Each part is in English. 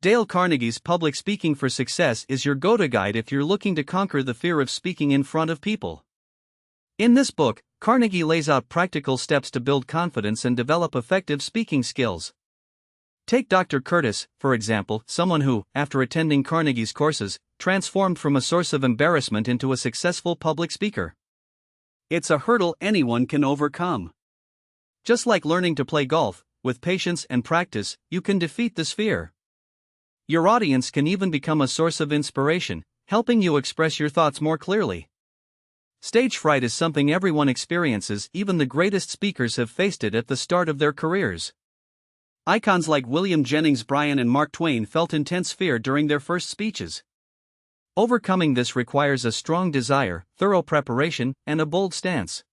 Dale Carnegie's Public Speaking for Success is your go-to guide if you're looking to conquer the fear of speaking in front of people. In this book, Carnegie lays out practical steps to build confidence and develop effective speaking skills. Take Dr. Curtis, for example, someone who, after attending Carnegie's courses, transformed from a source of embarrassment into a successful public speaker. It's a hurdle anyone can overcome. Just like learning to play golf, with patience and practice, you can defeat this fear. Your audience can even become a source of inspiration, helping you express your thoughts more clearly. Stage fright is something everyone experiences, even the greatest speakers have faced it at the start of their careers. Icons like William Jennings, Bryan, and Mark Twain felt intense fear during their first speeches. Overcoming this requires a strong desire, thorough preparation, and a bold stance.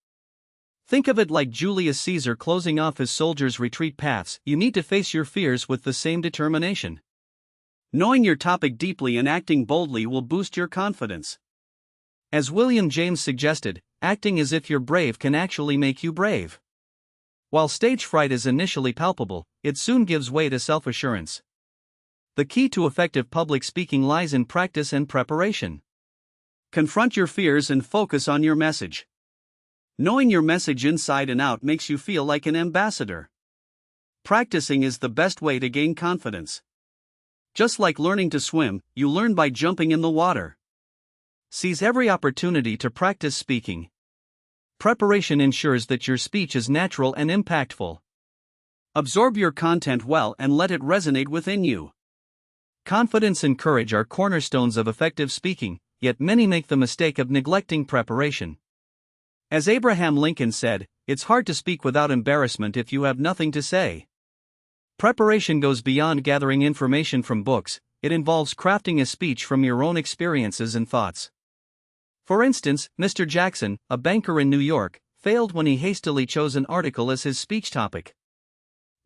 Think of it like Julius Caesar closing off his soldiers' retreat paths. You need to face your fears with the same determination. Knowing your topic deeply and acting boldly will boost your confidence. As William James suggested, acting as if you're brave can actually make you brave. While stage fright is initially palpable, it soon gives way to self-assurance. The key to effective public speaking lies in practice and preparation. Confront your fears and focus on your message. Knowing your message inside and out makes you feel like an ambassador. Practicing is the best way to gain confidence. Just like learning to swim, you learn by jumping in the water. Seize every opportunity to practice speaking. Preparation ensures that your speech is natural and impactful. Absorb your content well and let it resonate within you. Confidence and courage are cornerstones of effective speaking, yet many make the mistake of neglecting preparation. As Abraham Lincoln said, "It's hard to speak without embarrassment if you have nothing to say." Preparation goes beyond gathering information from books, it involves crafting a speech from your own experiences and thoughts. For instance, Mr. Jackson, a banker in New York, failed when he hastily chose an article as his speech topic.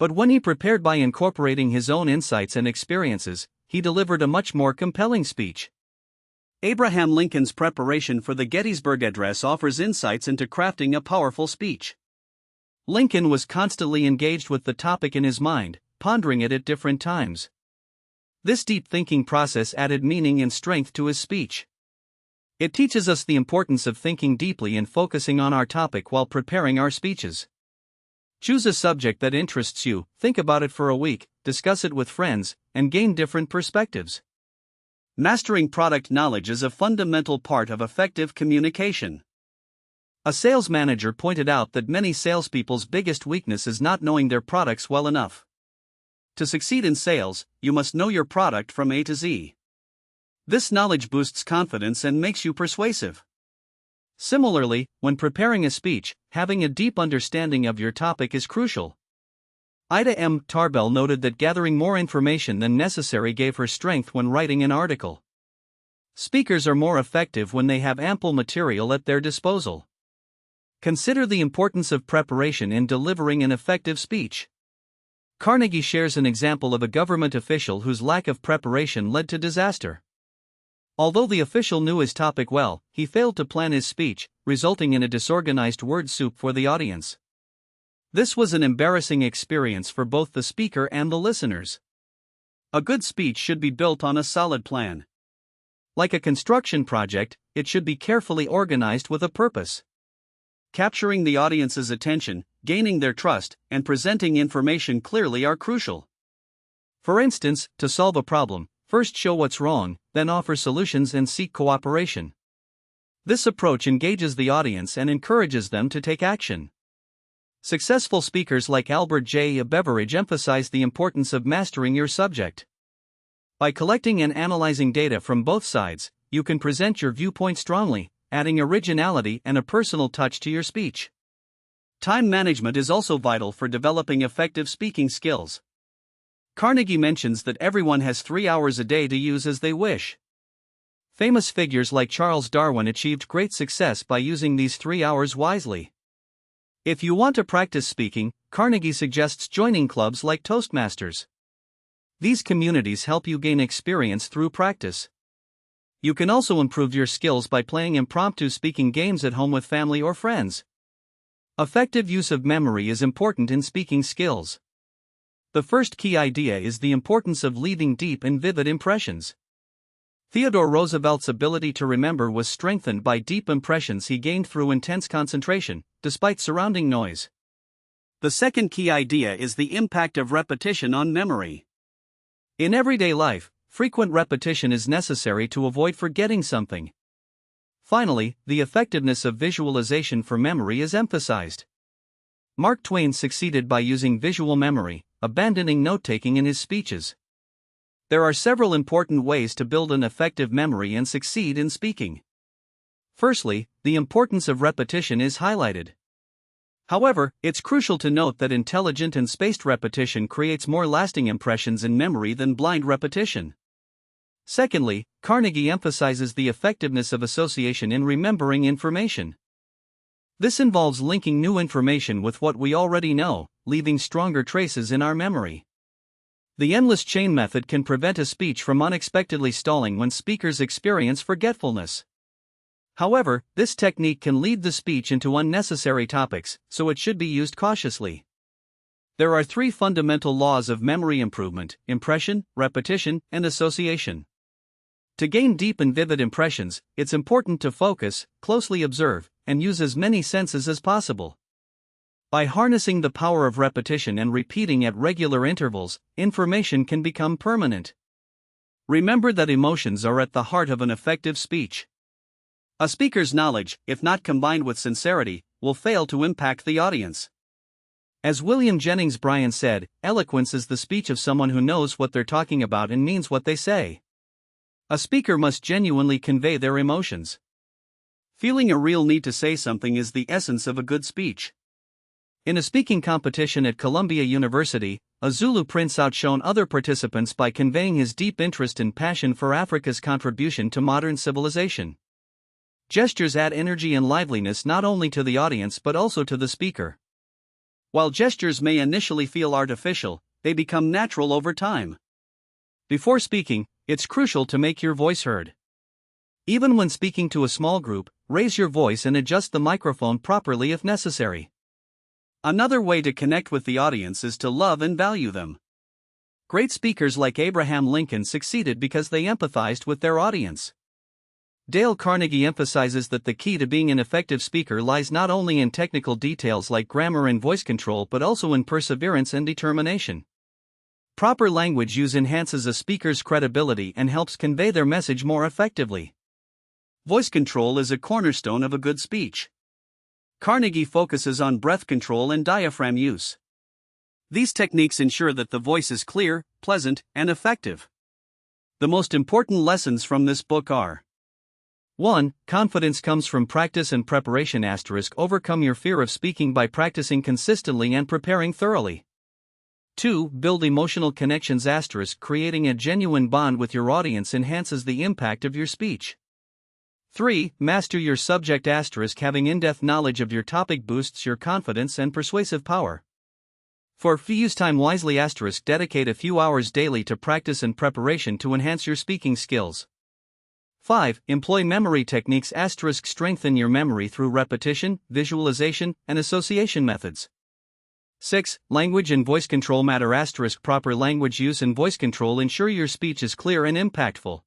But when he prepared by incorporating his own insights and experiences, he delivered a much more compelling speech. Abraham Lincoln's preparation for the Gettysburg Address offers insights into crafting a powerful speech. Lincoln was constantly engaged with the topic in his mind, pondering it at different times. This deep thinking process added meaning and strength to his speech. It teaches us the importance of thinking deeply and focusing on our topic while preparing our speeches. Choose a subject that interests you, think about it for a week, discuss it with friends, and gain different perspectives. Mastering product knowledge is a fundamental part of effective communication. A sales manager pointed out that many salespeople's biggest weakness is not knowing their products well enough. To succeed in sales, you must know your product from A to Z. This knowledge boosts confidence and makes you persuasive. Similarly, when preparing a speech, having a deep understanding of your topic is crucial. Ida M. Tarbell noted that gathering more information than necessary gave her strength when writing an article. Speakers are more effective when they have ample material at their disposal. Consider the importance of preparation in delivering an effective speech. Carnegie shares an example of a government official whose lack of preparation led to disaster. Although the official knew his topic well, he failed to plan his speech, resulting in a disorganized word soup for the audience. This was an embarrassing experience for both the speaker and the listeners. A good speech should be built on a solid plan. Like a construction project, it should be carefully organized with a purpose. Capturing the audience's attention, gaining their trust, and presenting information clearly are crucial. For instance, to solve a problem, first show what's wrong, then offer solutions and seek cooperation. This approach engages the audience and encourages them to take action. Successful speakers like Albert J. Beveridge emphasize the importance of mastering your subject. By collecting and analyzing data from both sides, you can present your viewpoint strongly, adding originality and a personal touch to your speech. Time management is also vital for developing effective speaking skills. Carnegie mentions that everyone has 3 hours a day to use as they wish. Famous figures like Charles Darwin achieved great success by using these 3 hours wisely. If you want to practice speaking, Carnegie suggests joining clubs like Toastmasters. These communities help you gain experience through practice. You can also improve your skills by playing impromptu speaking games at home with family or friends. Effective use of memory is important in speaking skills. The first key idea is the importance of leaving deep and vivid impressions. Theodore Roosevelt's ability to remember was strengthened by deep impressions he gained through intense concentration, despite surrounding noise. The second key idea is the impact of repetition on memory. In everyday life, frequent repetition is necessary to avoid forgetting something. Finally, the effectiveness of visualization for memory is emphasized. Mark Twain succeeded by using visual memory, abandoning note-taking in his speeches. There are several important ways to build an effective memory and succeed in speaking. Firstly, the importance of repetition is highlighted. However, it's crucial to note that intelligent and spaced repetition creates more lasting impressions in memory than blind repetition. Secondly, Carnegie emphasizes the effectiveness of association in remembering information. This involves linking new information with what we already know, leaving stronger traces in our memory. The endless chain method can prevent a speech from unexpectedly stalling when speakers experience forgetfulness. However, this technique can lead the speech into unnecessary topics, so it should be used cautiously. There are 3 fundamental laws of memory improvement: impression, repetition, and association. To gain deep and vivid impressions, it's important to focus, closely observe, and use as many senses as possible. By harnessing the power of repetition and repeating at regular intervals, information can become permanent. Remember that emotions are at the heart of an effective speech. A speaker's knowledge, if not combined with sincerity, will fail to impact the audience. As William Jennings Bryan said, eloquence is the speech of someone who knows what they're talking about and means what they say. A speaker must genuinely convey their emotions. Feeling a real need to say something is the essence of a good speech. In a speaking competition at Columbia University, a Zulu prince outshone other participants by conveying his deep interest and passion for Africa's contribution to modern civilization. Gestures add energy and liveliness not only to the audience but also to the speaker. While gestures may initially feel artificial, they become natural over time. Before speaking, it's crucial to make your voice heard. Even when speaking to a small group, raise your voice and adjust the microphone properly if necessary. Another way to connect with the audience is to love and value them. Great speakers like Abraham Lincoln succeeded because they empathized with their audience. Dale Carnegie emphasizes that the key to being an effective speaker lies not only in technical details like grammar and voice control but also in perseverance and determination. Proper language use enhances a speaker's credibility and helps convey their message more effectively. Voice control is a cornerstone of a good speech. Carnegie focuses on breath control and diaphragm use. These techniques ensure that the voice is clear, pleasant, and effective. The most important lessons from this book are: 1. Confidence comes from practice and preparation. Overcome your fear of speaking by practicing consistently and preparing thoroughly. 2. Build emotional connections. Creating a genuine bond with your audience enhances the impact of your speech. 3. Master your subject. Having in-depth knowledge of your topic boosts your confidence and persuasive power. 4. Use time wisely. Dedicate a few hours daily to practice and preparation to enhance your speaking skills. 5. Employ memory techniques. Strengthen your memory through repetition, visualization, and association methods. 6. Language and voice control matter. Proper language use and voice control ensure your speech is clear and impactful.